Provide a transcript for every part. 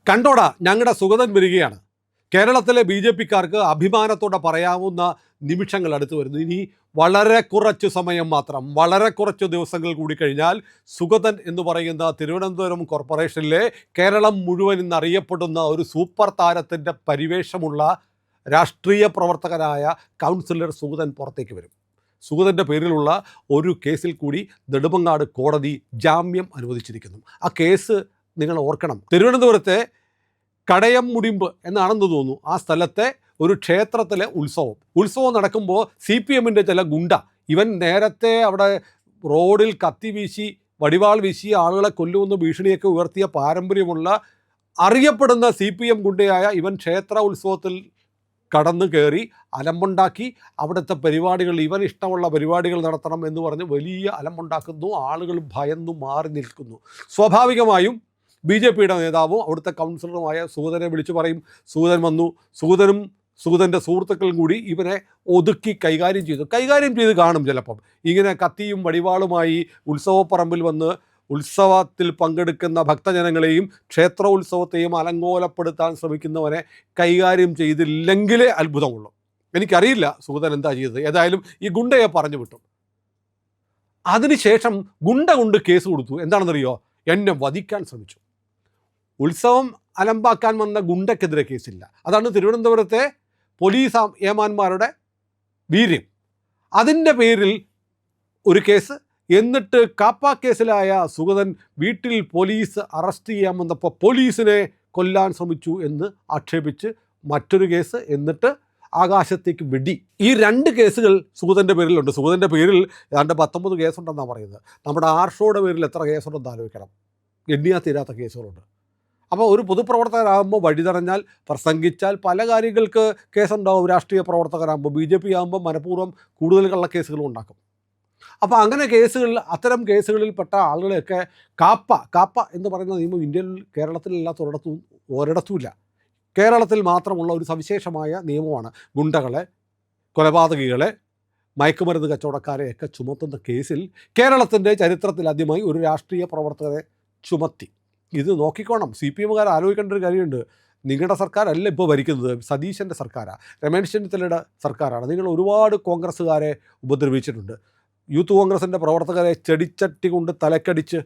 കണ്ടോടാ ഞങ്ങളുടെ സുഗതൻ വരികയാണ്. കേരളത്തിലെ BJPക്കാർക്ക് അഭിമാനത്തോടെ പറയാവുന്ന നിമിഷങ്ങൾ അടുത്ത് വരുന്നു. ഇനി വളരെ കുറച്ച് സമയം മാത്രം, വളരെ കുറച്ച് ദിവസങ്ങൾ കൂടി കഴിഞ്ഞാൽ സുഗതൻ എന്ന് പറയുന്ന തിരുവനന്തപുരം കോർപ്പറേഷനിലെ കേരളം മുഴുവൻ ഇന്നറിയപ്പെടുന്ന ഒരു സൂപ്പർ താരത്തിൻ്റെ പരിവേഷമുള്ള രാഷ്ട്രീയ പ്രവർത്തകനായ കൗൺസിലർ സുഗതൻ പുറത്തേക്ക് വരും. സുഗതൻ്റെ പേരിലുള്ള ഒരു കേസിൽ കൂടി നെടുമങ്ങാട് കോടതി ജാമ്യം അനുവദിച്ചിരിക്കുന്നു. ആ കേസ് നിങ്ങൾ ഓർക്കണം. തിരുവനന്തപുരത്തെ കടയം മുടിമ്പ് എന്നാണെന്ന് തോന്നുന്നു ആ സ്ഥലത്തെ ഒരു ക്ഷേത്രത്തിലെ ഉത്സവം നടക്കുമ്പോൾ CPMൻ്റെ ചില ഗുണ്ട, ഇവൻ നേരത്തെ അവിടെ റോഡിൽ കത്തി വീശി വടിവാൾ വീശി ആളുകളെ കൊല്ലുമെന്ന് ഭീഷണിയൊക്കെ ഉയർത്തിയ പാരമ്പര്യമുള്ള അറിയപ്പെടുന്ന CPM ഗുണ്ടയായ ഇവൻ ക്ഷേത്ര ഉത്സവത്തിൽ കടന്നു കയറി അലമ്പുണ്ടാക്കി അവിടുത്തെ പരിപാടികൾ, ഇവൻ ഇഷ്ടമുള്ള പരിപാടികൾ നടത്തണം എന്ന് പറഞ്ഞ് വലിയ അലമ്പുണ്ടാക്കുന്നു. ആളുകൾ ഭയന്നു മാറി നിൽക്കുന്നു. സ്വാഭാവികമായും BJPയുടെ നേതാവും അവിടുത്തെ കൗൺസിലറുമായ സുഗതനെ വിളിച്ചു പറയും. സുഗതൻ വന്നു. സുഗതനും സുഗതൻ്റെ സുഹൃത്തുക്കളും കൂടി ഇവനെ ഒതുക്കി കൈകാര്യം ചെയ്ത് കാണും. ചിലപ്പം ഇങ്ങനെ കത്തിയും വടിവാളുമായി ഉത്സവപ്പറമ്പിൽ വന്ന് ഉത്സവത്തിൽ പങ്കെടുക്കുന്ന ഭക്തജനങ്ങളെയും ക്ഷേത്രോത്സവത്തെയും അലങ്കോലപ്പെടുത്താൻ ശ്രമിക്കുന്നവനെ കൈകാര്യം ചെയ്തില്ലെങ്കിലേ അത്ഭുതമുള്ളൂ. എനിക്കറിയില്ല സുഗതൻ എന്താ ചെയ്തത്. ഏതായാലും ഈ ഗുണ്ടയെ പറഞ്ഞു വിട്ടു. അതിനുശേഷം ഗുണ്ട കൊണ്ട് കേസ് കൊടുത്തു. എന്താണെന്നറിയോ? എന്നെ വധിക്കാൻ ശ്രമിച്ചു. ഉത്സവം അലമ്പാക്കാൻ വന്ന ഗുണ്ടയ്ക്കെതിരെ കേസില്ല. അതാണ് തിരുവനന്തപുരത്തെ പോലീസ് ഏമാന്മാരുടെ വീര്യം. അതിൻ്റെ പേരിൽ ഒരു കേസ്. എന്നിട്ട് കാപ്പ കേസിലായ സുഗതൻ വീട്ടിൽ പോലീസ് അറസ്റ്റ് ചെയ്യാൻ വന്നപ്പോൾ പോലീസിനെ കൊല്ലാൻ ശ്രമിച്ചു എന്ന് ആക്ഷേപിച്ച് മറ്റൊരു കേസ്. എന്നിട്ട് ആകാശത്തേക്ക് വെടി. ഈ 2 കേസുകൾ സുഗതൻ്റെ പേരിലുണ്ട്. സുഗതൻ്റെ പേരിൽ ഏതാണ്ട് 19 കേസുണ്ടെന്നാണ് പറയുന്നത്. നമ്മുടെ ആർഷോയുടെ പേരിൽ എത്ര കേസുണ്ടെന്ന് ആലോചിക്കണം. എണ്ണിയാൽ തീരാത്ത കേസുകളുണ്ട്. അപ്പോൾ ഒരു പൊതുപ്രവർത്തകരാകുമ്പോൾ വഴിതടഞ്ഞാൽ, പ്രസംഗിച്ചാൽ പല കാര്യങ്ങൾക്ക് കേസുണ്ടാവും. രാഷ്ട്രീയ പ്രവർത്തകരാകുമ്പോൾ BJP ആകുമ്പോൾ മനഃപൂർവ്വം കൂടുതൽ കള്ളക്കേസുകളും ഉണ്ടാക്കും. അപ്പോൾ അങ്ങനെ അത്തരം കേസുകളിൽപ്പെട്ട ആളുകളെയൊക്കെ കാപ്പ എന്ന് പറയുന്ന നിയമം ഇന്ത്യയിൽ കേരളത്തിലില്ലാത്ത ഒരിടത്തുമില്ല. കേരളത്തിൽ മാത്രമുള്ള ഒരു സവിശേഷമായ നിയമമാണ്. ഗുണ്ടകളെ, കൊലപാതകികളെ, മയക്കുമരുന്ന് കച്ചവടക്കാരെയൊക്കെ ചുമത്തുന്ന കേസിൽ കേരളത്തിൻ്റെ ചരിത്രത്തിൽ ആദ്യമായി ഒരു രാഷ്ട്രീയ പ്രവർത്തകരെ ചുമത്തി. ഇത് നോക്കിക്കോണം. CPMകാർ ആലോചിക്കേണ്ട ഒരു കാര്യമുണ്ട്. നിങ്ങളുടെ സർക്കാരല്ല ഇപ്പോൾ ഭരിക്കുന്നത്, സതീശൻ്റെ സർക്കാരാണ്, രമേശ് ചെന്നിത്തലയുടെ സർക്കാരാണ്. നിങ്ങൾ ഒരുപാട് കോൺഗ്രസ്സുകാരെ ഉപദ്രവിച്ചിട്ടുണ്ട്. യൂത്ത് കോൺഗ്രസിൻ്റെ പ്രവർത്തകരെ ചെടിച്ചട്ടി കൊണ്ട് തലക്കടിച്ച്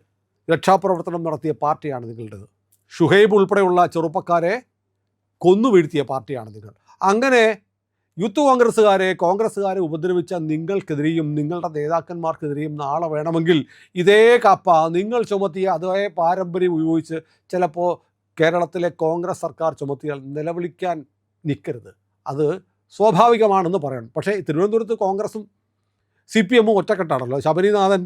രക്ഷാപ്രവർത്തനം നടത്തിയ പാർട്ടിയാണ് നിങ്ങളുടേത്. ഷുഹൈബ് ഉൾപ്പെടെയുള്ള ചെറുപ്പക്കാരെ കൊന്നു വീഴ്ത്തിയ പാർട്ടിയാണ് നിങ്ങൾ. അങ്ങനെ യൂത്ത് കോൺഗ്രസ്സുകാരെ ഉപദ്രവിച്ച നിങ്ങൾക്കെതിരെയും നിങ്ങളുടെ നേതാക്കന്മാർക്കെതിരെയും നാളെ വേണമെങ്കിൽ ഇതേ കാപ്പ നിങ്ങൾ ചുമത്തിയ അതേ പാരമ്പര്യം ഉപയോഗിച്ച് ചിലപ്പോൾ കേരളത്തിലെ കോൺഗ്രസ് സർക്കാർ ചുമത്തിയാൽ നിലവിളിക്കാൻ നിൽക്കരുത്. അത് സ്വാഭാവികമാണെന്ന് പറയണം. പക്ഷേ തിരുവനന്തപുരത്ത് കോൺഗ്രസും CPMും ഒറ്റക്കെട്ടാണല്ലോ. ശബരിനാഥൻ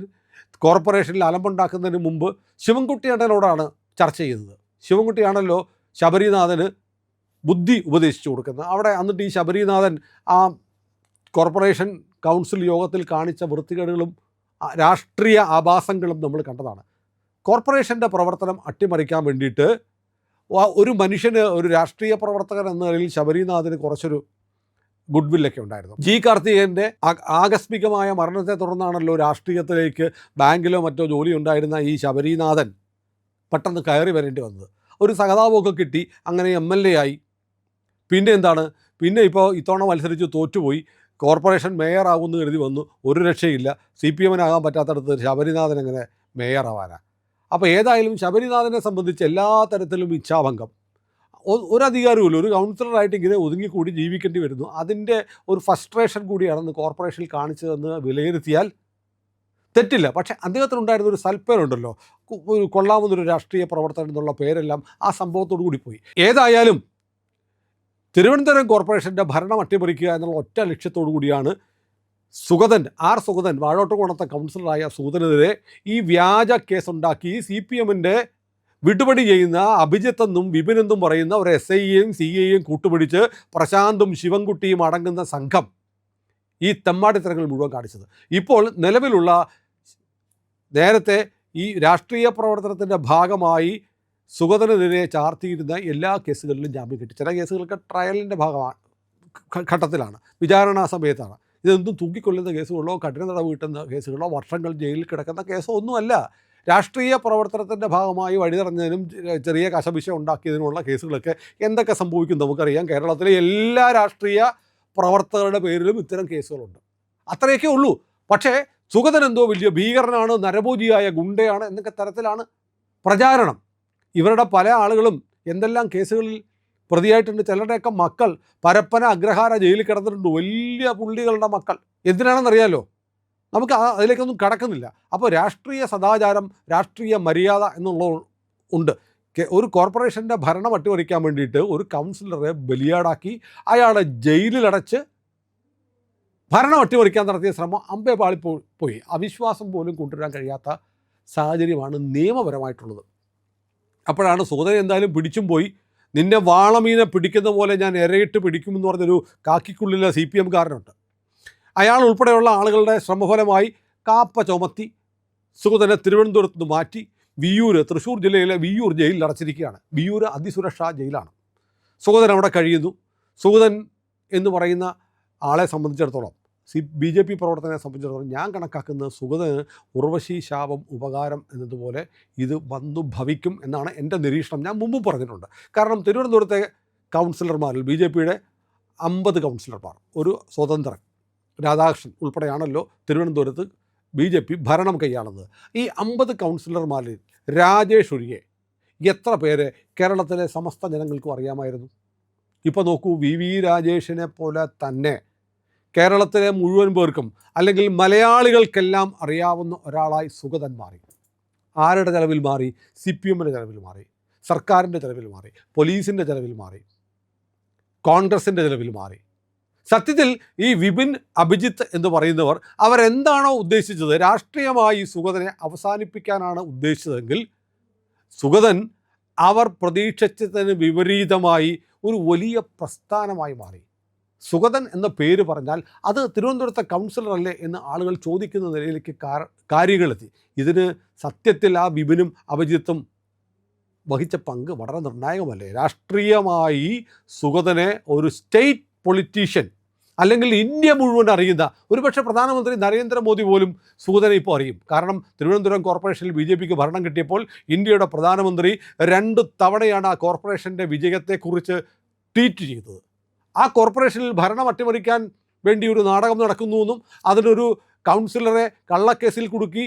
കോർപ്പറേഷനിൽ അലമ്പുണ്ടാക്കുന്നതിന് മുമ്പ് ശിവൻകുട്ടി അണ്ണനോടാണ് ചർച്ച ചെയ്തത്. ശിവൻകുട്ടിയാണല്ലോ ശബരിനാഥന് ബുദ്ധി ഉപദേശിച്ചു കൊടുക്കുന്നത്. അവിടെ എന്നിട്ട് ഈ ശബരിനാഥൻ ആ കോർപ്പറേഷൻ കൗൺസിൽ യോഗത്തിൽ കാണിച്ച വൃത്തികേടുകളും രാഷ്ട്രീയ ആഭാസങ്ങളും നമ്മൾ കണ്ടതാണ്. കോർപ്പറേഷൻ്റെ പ്രവർത്തനം അട്ടിമറിക്കാൻ വേണ്ടിയിട്ട് ഒരു മനുഷ്യന്, ഒരു രാഷ്ട്രീയ പ്രവർത്തകൻ എന്ന നിലയിൽ ശബരിനാഥന് കുറച്ചൊരു ഗുഡ് വില്ലൊക്കെ ഉണ്ടായിരുന്നു. കാർത്തികേയൻ്റെ ആകസ്മികമായ മരണത്തെ തുടർന്നാണല്ലോ രാഷ്ട്രീയത്തിലേക്ക് ബാങ്കിലോ മറ്റോ ജോലി ഉണ്ടായിരുന്ന ഈ ശബരിനാഥൻ പെട്ടെന്ന് കയറി വരേണ്ടി വന്നത്. ഒരു സഹതാപമൊക്കെ കിട്ടി, അങ്ങനെ MLA ആയി. പിന്നെ എന്താണ്, പിന്നെ ഇപ്പോൾ ഇത്തവണ മത്സരിച്ച് തോറ്റുപോയി. കോർപ്പറേഷൻ മേയറാകുമെന്ന് കരുതി വന്നു. ഒരു രക്ഷയില്ല. CPMനാകാൻ പറ്റാത്തടത്ത് ശബരിനാഥൻ എങ്ങനെ മേയറാവാനാണ്? അപ്പോൾ ഏതായാലും ശബരിനാഥനെ സംബന്ധിച്ച് എല്ലാ തരത്തിലും ഇച്ഛാഭംഗം. ഒരധികാരവുമില്ല. ഒരു കൗൺസിലറായിട്ട് ഇങ്ങനെ ഒതുങ്ങിക്കൂടി ജീവിക്കേണ്ടി വരുന്നു. അതിൻ്റെ ഒരു ഫ്രസ്ട്രേഷൻ കൂടിയാണെന്ന് കോർപ്പറേഷനിൽ കാണിച്ചതെന്ന് വിലയിരുത്തിയാൽ തെറ്റില്ല. പക്ഷേ അദ്ദേഹത്തിനുണ്ടായിരുന്ന ഒരു സൽപ്പേരുണ്ടല്ലോ, കൊള്ളാവുന്നൊരു രാഷ്ട്രീയ പ്രവർത്തകൻ എന്നുള്ള പേരെല്ലാം ആ സംഭവത്തോടു കൂടി പോയി. ഏതായാലും തിരുവനന്തപുരം കോർപ്പറേഷൻ്റെ ഭരണം അട്ടിമറിക്കുക എന്നുള്ള ഒറ്റ ലക്ഷ്യത്തോടു കൂടിയാണ് സുഗതൻ വാഴോട്ടുകോണത്തെ കൗൺസിലറായ സുഗതനെതിരെ ഈ വ്യാജ കേസുണ്ടാക്കി CPMൻ്റെ വിടുപടി ചെയ്യുന്ന അഭിജിത്തെന്നും വിപിനെന്നും പറയുന്ന ഒരു SIയെയും CIയെയും കൂട്ടുപിടിച്ച് പ്രശാന്തും ശിവൻകുട്ടിയും അടങ്ങുന്ന സംഘം ഈ തെമ്മാടിത്തരങ്ങൾ മുഴുവൻ കാണിച്ചത്. ഇപ്പോൾ നിലവിലുള്ള നേരത്തെ ഈ രാഷ്ട്രീയ പ്രവർത്തനത്തിൻ്റെ ഭാഗമായി സുഗതനെതിരെ ചാർത്തിയിരുന്ന എല്ലാ കേസുകളിലും ജാമ്യം കിട്ടി. ചില കേസുകൾക്ക് ട്രയലിൻ്റെ ഘട്ടത്തിലാണ്, വിചാരണാ സമയത്താണ്. ഇതൊന്നും തൂക്കിക്കൊല്ലുന്ന കേസുകളോ കഠിന തടവ് കിട്ടുന്ന കേസുകളോ വർഷങ്ങൾ ജയിലിൽ കിടക്കുന്ന കേസോ ഒന്നുമല്ല. രാഷ്ട്രീയ പ്രവർത്തനത്തിൻ്റെ ഭാഗമായി വഴിതടഞ്ഞതിനും ചെറിയ കശപിശ ഉണ്ടാക്കിയതിനുമുള്ള കേസുകളൊക്കെ എന്തൊക്കെ സംഭവിക്കും നമുക്കറിയാം. കേരളത്തിലെ എല്ലാ രാഷ്ട്രീയ പ്രവർത്തകരുടെ പേരിലും ഇത്തരം കേസുകളുണ്ട്. അത്രയൊക്കെ ഉള്ളൂ. പക്ഷേ സുഗതൻ എന്തോ വലിയ ഭീകരനാണ്, നരഭോജിയായ ഗുണ്ടയാണ് എന്നൊക്കെ തരത്തിലാണ് പ്രചാരണം. ഇവരുടെ പല ആളുകളും എന്തെല്ലാം കേസുകളിൽ പ്രതിയായിട്ടുണ്ട്. ചിലരുടെയൊക്കെ മക്കൾ പരപ്പന അഗ്രഹാര ജയിലിൽ കിടന്നിട്ടുണ്ട്. വലിയ പുള്ളികളുടെ മക്കൾ. എന്തിനാണെന്നറിയാലോ? നമുക്ക് അതിലേക്കൊന്നും കടക്കുന്നില്ല. അപ്പോൾ രാഷ്ട്രീയ സദാചാരം, രാഷ്ട്രീയ മര്യാദ എന്നുള്ളത് ഉണ്ട്. ഒരു കോർപ്പറേഷൻ്റെ ഭരണം അട്ടിമറിക്കാൻ വേണ്ടിയിട്ട് ഒരു കൗൺസിലറെ ബലിയാടാക്കി അയാളെ ജയിലിലടച്ച് ഭരണം അട്ടിമറിക്കാൻ നടത്തിയ ശ്രമം അമ്പേ പാളിപ്പോയി. അവിശ്വാസം പോലും കൊണ്ടുവരാൻ കഴിയാത്ത സാഹചര്യമാണ് നിയമപരമായിട്ടുള്ളത്. അപ്പോഴാണ് സുഗതൻ എന്തായാലും പിടിച്ചും പോയി. നിന്നെ വാളമീനെ പിടിക്കുന്ന പോലെ ഞാൻ ഇരയിട്ട് പിടിക്കുമെന്ന് പറഞ്ഞൊരു കാക്കിക്കുള്ളിലെ CPM കാരനുണ്ട്. അയാൾ ഉൾപ്പെടെയുള്ള ആളുകളുടെ ശ്രമഫലമായി കാപ്പ ചുമത്തി സുഗതനെ തിരുവനന്തപുരത്ത് നിന്ന് മാറ്റി വിയ്യൂർ, തൃശ്ശൂർ ജില്ലയിലെ വിയ്യൂർ ജയിലിൽ അടച്ചിരിക്കുകയാണ്. വിയ്യൂർ അതിസുരക്ഷാ ജയിലാണ്. സുഗതൻ അവിടെ കഴിയുന്നു. സുഗതൻ എന്ന് പറയുന്ന ആളെ സംബന്ധിച്ചിടത്തോളം, BJP പ്രവർത്തകനെ സംബന്ധിച്ചിടത്തോളം ഞാൻ കണക്കാക്കുന്നത് സുഗതന് ഉർവശി ശാപം ഉപകാരം എന്നതുപോലെ ഇത് വന്നു ഭവിക്കും എന്നാണ് എൻ്റെ നിരീക്ഷണം. ഞാൻ മുമ്പ് പറഞ്ഞിട്ടുണ്ട്. കാരണം തിരുവനന്തപുരത്തെ കൗൺസിലർമാരിൽ BJPയുടെ 50 കൗൺസിലർമാർ, ഒരു സ്വതന്ത്രൻ രാധാകൃഷ്ണൻ ഉൾപ്പെടെയാണല്ലോ തിരുവനന്തപുരത്ത് BJP ഭരണം കൈയാളുന്നത്. ഈ 50 കൗൺസിലർമാരിൽ രാജേഷ് ഒഴികെ എത്ര പേരെ കേരളത്തിലെ സമസ്ത ജനങ്ങൾക്കും അറിയാമായിരുന്നു? ഇപ്പോൾ നോക്കൂ, VV രാജേഷിനെ പോലെ തന്നെ കേരളത്തിലെ മുഴുവൻ പേർക്കും അല്ലെങ്കിൽ മലയാളികൾക്കെല്ലാം അറിയാവുന്ന ഒരാളായി സുഗതൻ മാറി. ആരുടെ ചെലവിൽ മാറി? CPMൻ്റെ ചെലവിൽ മാറി, സർക്കാരിൻ്റെ ചെലവിൽ മാറി, പോലീസിൻ്റെ ചെലവിൽ മാറി, കോൺഗ്രസിൻ്റെ ചെലവിൽ മാറി. സത്യത്തിൽ ഈ വിപിൻ, അഭിജിത്ത് എന്ന് പറയുന്നവർ അവരെന്താണോ ഉദ്ദേശിച്ചത്, രാഷ്ട്രീയമായി സുഗതനെ അവസാനിപ്പിക്കാനാണ് ഉദ്ദേശിച്ചതെങ്കിൽ സുഗതൻ അവർ പ്രതീക്ഷിച്ചതിന് വിപരീതമായി ഒരു വലിയ പ്രസ്ഥാനമായി മാറി. സുഗതൻ എന്ന പേര് പറഞ്ഞാൽ അത് തിരുവനന്തപുരത്തെ കൗൺസിലറല്ലേ എന്ന് ആളുകൾ ചോദിക്കുന്ന നിലയിലേക്ക് കാര്യങ്ങളെത്തി. ഇതിന് സത്യത്തിൽ ആ വിപിനും അഭിജിത്തും വഹിച്ച പങ്ക് വളരെ നിർണായകമല്ലേ? രാഷ്ട്രീയമായി സുഗതനെ ഒരു സ്റ്റേറ്റ് പൊളിറ്റീഷ്യൻ അല്ലെങ്കിൽ ഇന്ത്യ മുഴുവൻ അറിയുന്ന, ഒരുപക്ഷെ പ്രധാനമന്ത്രി നരേന്ദ്രമോദി പോലും സുഗതനെ ഇപ്പോൾ അറിയും. കാരണം തിരുവനന്തപുരം കോർപ്പറേഷനിൽ BJPക്ക് ഭരണം കിട്ടിയപ്പോൾ ഇന്ത്യയുടെ പ്രധാനമന്ത്രി 2 തവണയാണ് ആ കോർപ്പറേഷൻ്റെ വിജയത്തെക്കുറിച്ച് ട്വീറ്റ് ചെയ്തത്. ആ കോർപ്പറേഷനിൽ ഭരണം അട്ടിമറിക്കാൻ വേണ്ടി ഒരു നാടകം നടക്കുന്നുവെന്നും അതിനൊരു കൗൺസിലറെ കള്ളക്കേസിൽ കുടുക്കി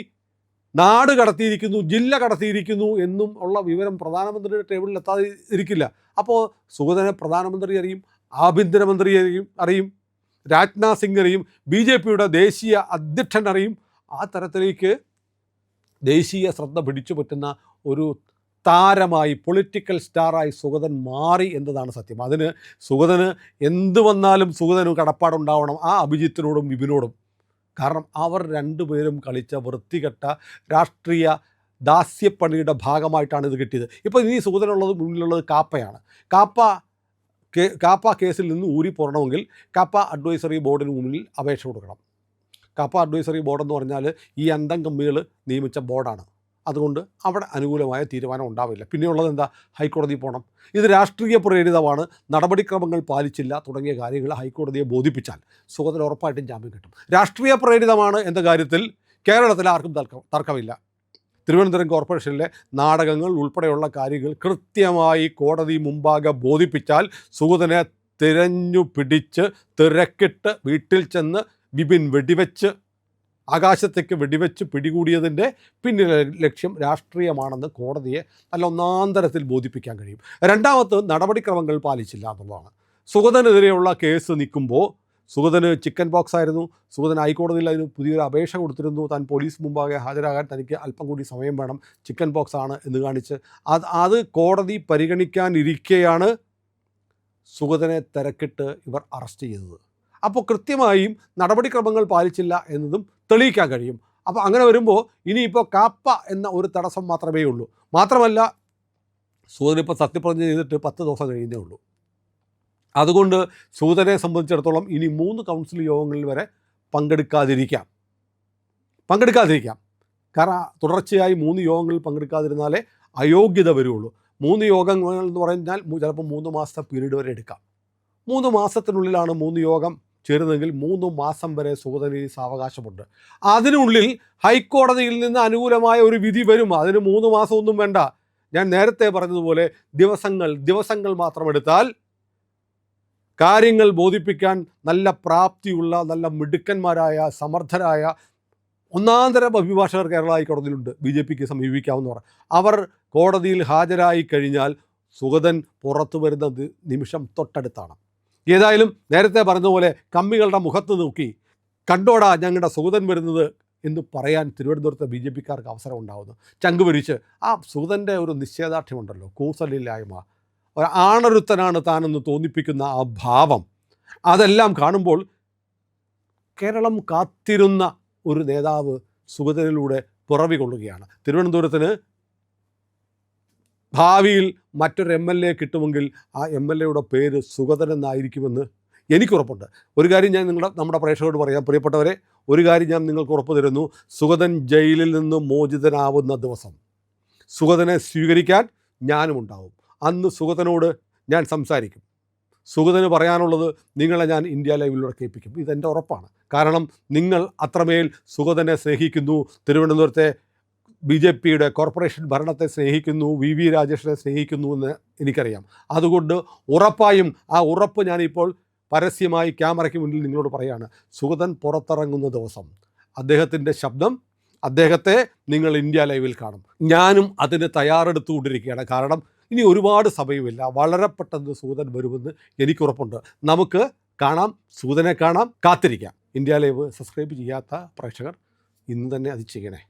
നാട് കടത്തിയിരിക്കുന്നു, ജില്ല കടത്തിയിരിക്കുന്നു എന്നും ഉള്ള വിവരം പ്രധാനമന്ത്രിയുടെ ടേബിളിൽ എത്താതെ ഇരിക്കില്ല. അപ്പോൾ സുഗതനെ പ്രധാനമന്ത്രി അറിയും, ആഭ്യന്തരമന്ത്രി അറിയും, രാജ്നാഥ് സിംഗ് അറിയും, BJPയുടെ ദേശീയ അധ്യക്ഷൻ അറിയും. ആ തരത്തിലേക്ക് ദേശീയ ശ്രദ്ധ പിടിച്ചു പറ്റുന്ന ഒരു താരമായി, പൊളിറ്റിക്കൽ സ്റ്റാറായി സുഗതൻ മാറി എന്നതാണ് സത്യം. അതിന് സുഗതന് എന്ത് വന്നാലും സുഗതന് കടപ്പാടുണ്ടാവണം ആ അഭിജിത്തിനോടും വിപിനോടും. കാരണം അവർ രണ്ടുപേരും കളിച്ച വൃത്തികെട്ട രാഷ്ട്രീയ ദാസ്യപ്പണിയുടെ ഭാഗമായിട്ടാണ് ഇത് കിട്ടിയത്. ഇപ്പോൾ ഇനി സുഗതനുള്ളത് മുന്നിലുള്ളത് കാപ്പയാണ്. കാപ്പ കേസിൽ നിന്ന് ഊരിപ്പോരണമെങ്കിൽ കാപ്പ അഡ്വൈസറി ബോർഡിന് മുന്നിൽ അപേക്ഷ കൊടുക്കണം. കാപ്പ അഡ്വൈസറി ബോർഡെന്ന് പറഞ്ഞാൽ ഈ അന്തം കമ്മികൾ നിയമിച്ച ബോർഡാണ്. അതുകൊണ്ട് അവിടെ അനുകൂലമായ തീരുമാനം ഉണ്ടാവില്ല. പിന്നെയുള്ളത് എന്താ? ഹൈക്കോടതി പോകണം. ഇത് രാഷ്ട്രീയ പ്രേരിതമാണ്, നടപടിക്രമങ്ങൾ പാലിച്ചില്ല തുടങ്ങിയ കാര്യങ്ങൾ ഹൈക്കോടതിയെ ബോധിപ്പിച്ചാൽ സുഗതൻ ഉറപ്പായിട്ടും ജാമ്യം കിട്ടും. രാഷ്ട്രീയ പ്രേരിതമാണ് എന്ന കാര്യത്തിൽ കേരളത്തിൽ ആർക്കും തർക്കമില്ല. തിരുവനന്തപുരം കോർപ്പറേഷനിലെ നാടകങ്ങൾ ഉൾപ്പെടെയുള്ള കാര്യങ്ങൾ കൃത്യമായി കോടതി മുമ്പാകെ ബോധിപ്പിച്ചാൽ സുഗതനെ തിരഞ്ഞു പിടിച്ച് തിരക്കിട്ട് വീട്ടിൽ ചെന്ന് വിപിൻ ആകാശത്തേക്ക് വെടിവെച്ച് പിടികൂടിയതിൻ്റെ പിന്നിലെ ലക്ഷ്യം രാഷ്ട്രീയമാണെന്ന് കോടതിയെ നല്ല ഒന്നാം തരത്തിൽ ബോധിപ്പിക്കാൻ കഴിയും. രണ്ടാമത്, നടപടിക്രമങ്ങൾ പാലിച്ചില്ല എന്നുള്ളതാണ്. സുഗതനെതിരെയുള്ള കേസ് നിൽക്കുമ്പോൾ സുഗതന് ചിക്കൻ പോക്സ് ആയിരുന്നു. സുഗതൻ ഹൈക്കോടതിയിൽ അതിന് പുതിയൊരു അപേക്ഷ കൊടുത്തിരുന്നു. താൻ പോലീസ് മുമ്പാകെ ഹാജരാകാൻ തനിക്ക് അല്പം കൂടി സമയം വേണം, ചിക്കൻ പോക്സ് ആണ് എന്ന് കാണിച്ച് അത് കോടതി പരിഗണിക്കാനിരിക്കെയാണ് സുഗതനെ തിരക്കിട്ട് ഇവർ അറസ്റ്റ് ചെയ്തത്. അപ്പോൾ കൃത്യമായും നടപടിക്രമങ്ങൾ പാലിച്ചില്ല എന്നതും തെളിയിക്കാൻ കഴിയും. അപ്പോൾ അങ്ങനെ വരുമ്പോൾ ഇനിയിപ്പോൾ കാപ്പ എന്ന ഒരു തടസ്സം മാത്രമേ ഉള്ളൂ. മാത്രമല്ല സുഗതനിപ്പോൾ സത്യപ്രതിജ്ഞ ചെയ്തിട്ട് 10 ദിവസം കഴിയുന്നേ ഉള്ളൂ. അതുകൊണ്ട് സുഗതനെ സംബന്ധിച്ചിടത്തോളം ഇനി 3 കൗൺസിൽ യോഗങ്ങളിൽ വരെ പങ്കെടുക്കാതിരിക്കാം. കാരണം തുടർച്ചയായി 3 യോഗങ്ങളിൽ പങ്കെടുക്കാതിരുന്നാലേ അയോഗ്യത വരുള്ളൂ. 3 യോഗങ്ങൾ എന്ന് പറഞ്ഞാൽ ചിലപ്പോൾ 3 മാസത്തെ പീരീഡ് വരെ എടുക്കാം. 3 മാസത്തിനുള്ളിലാണ് 3 യോഗം ചേരുന്നെങ്കിൽ 3 മാസം വരെ സുഗതന് ഈ സാവകാശമുണ്ട്. അതിനുള്ളിൽ ഹൈക്കോടതിയിൽ നിന്ന് അനുകൂലമായ ഒരു വിധി വരും. അതിന് 3 മാസമൊന്നും വേണ്ട. ഞാൻ നേരത്തെ പറഞ്ഞതുപോലെ ദിവസങ്ങൾ മാത്രം എടുത്താൽ കാര്യങ്ങൾ ബോധിപ്പിക്കാൻ നല്ല പ്രാപ്തിയുള്ള, നല്ല മിടുക്കന്മാരായ, സമർത്ഥരായ ഒന്നാന്തരം അഭിഭാഷകർ കേരള ഹൈക്കോടതിയിലുണ്ട്. BJPക്ക് സമീപിക്കാവുന്നവർ. അവർ കോടതിയിൽ ഹാജരായി കഴിഞ്ഞാൽ സുഗതൻ പുറത്തു വരുന്ന നിമിഷം തൊട്ടടുത്താണ്. ഏതായാലും നേരത്തെ പറഞ്ഞതുപോലെ കമ്മികളുടെ മുഖത്ത് നോക്കി കണ്ടോടാ ഞങ്ങളുടെ സുഗതൻ വരുന്നത് എന്ന് പറയാൻ തിരുവനന്തപുരത്തെ BJPക്കാർക്ക് അവസരം ഉണ്ടാകുന്നു. ചങ്കുപരിച്ച് ആ സുഗതൻ്റെ ഒരു നിശ്ചയദാർഢ്യമുണ്ടല്ലോ, കൂസലില്ലായ്മ, ഒരു ആണൊരുത്തനാണ് താനെന്ന് തോന്നിപ്പിക്കുന്ന ആ ഭാവം, അതെല്ലാം കാണുമ്പോൾ കേരളം കാത്തിരുന്ന ഒരു നേതാവ് സുഗതനിലൂടെ പിറവി കൊള്ളുകയാണ്. തിരുവനന്തപുരത്തിന് ഭാവിയിൽ മറ്റൊരു MLA കിട്ടുമെങ്കിൽ ആ MLAയുടെ പേര് സുഗതൻ എന്നായിരിക്കുമെന്ന് എനിക്കുറപ്പുണ്ട്. ഒരു കാര്യം ഞാൻ നമ്മുടെ പ്രേക്ഷകരോട് പറയാം, പ്രിയപ്പെട്ടവരെ, ഒരു കാര്യം ഞാൻ നിങ്ങൾക്ക് ഉറപ്പ് തരുന്നു. സുഗതൻ ജയിലിൽ നിന്ന് മോചിതനാവുന്ന ദിവസം സുഗതനെ സ്വീകരിക്കാൻ ഞാനും ഉണ്ടാവും. അന്ന് സുഗതനോട് ഞാൻ സംസാരിക്കും. സുഗതന് പറയാനുള്ളത് നിങ്ങളെ ഞാൻ ഇന്ത്യ ലൈവിലൂടെ കേൾപ്പിക്കും. ഇതെൻ്റെ ഉറപ്പാണ്. കാരണം നിങ്ങൾ അത്രമേൽ സുഗതനെ സ്നേഹിക്കുന്നു, തിരുവനന്തപുരത്തെ BJPയുടെ കോർപ്പറേഷൻ ഭരണത്തെ സ്നേഹിക്കുന്നു, VV രാജേഷിനെ സ്നേഹിക്കുന്നു എന്ന് എനിക്കറിയാം. അതുകൊണ്ട് ഉറപ്പായും ആ ഉറപ്പ് ഞാനിപ്പോൾ പരസ്യമായി ക്യാമറയ്ക്ക് മുന്നിൽ നിങ്ങളോട് പറയാണ്. സുഗതൻ പുറത്തിറങ്ങുന്ന ദിവസം അദ്ദേഹത്തിൻ്റെ ശബ്ദം, അദ്ദേഹത്തെ നിങ്ങൾ ഇന്ത്യ ലൈവിൽ കാണും. ഞാനും അതിന് തയ്യാറെടുത്തുകൊണ്ടിരിക്കുകയാണ്. കാരണം ഇനി ഒരുപാട് സമയമില്ല. വളരെ പെട്ടെന്ന് സുഗതൻ വരുമെന്ന് എനിക്കുറപ്പുണ്ട്. നമുക്ക് കാണാം, സുഗതനെ കാണാം, കാത്തിരിക്കാം. ഇന്ത്യ ലൈവ് സബ്സ്ക്രൈബ് ചെയ്യാത്ത പ്രേക്ഷകർ ഇന്ന് തന്നെ അത് ചെയ്യണേ.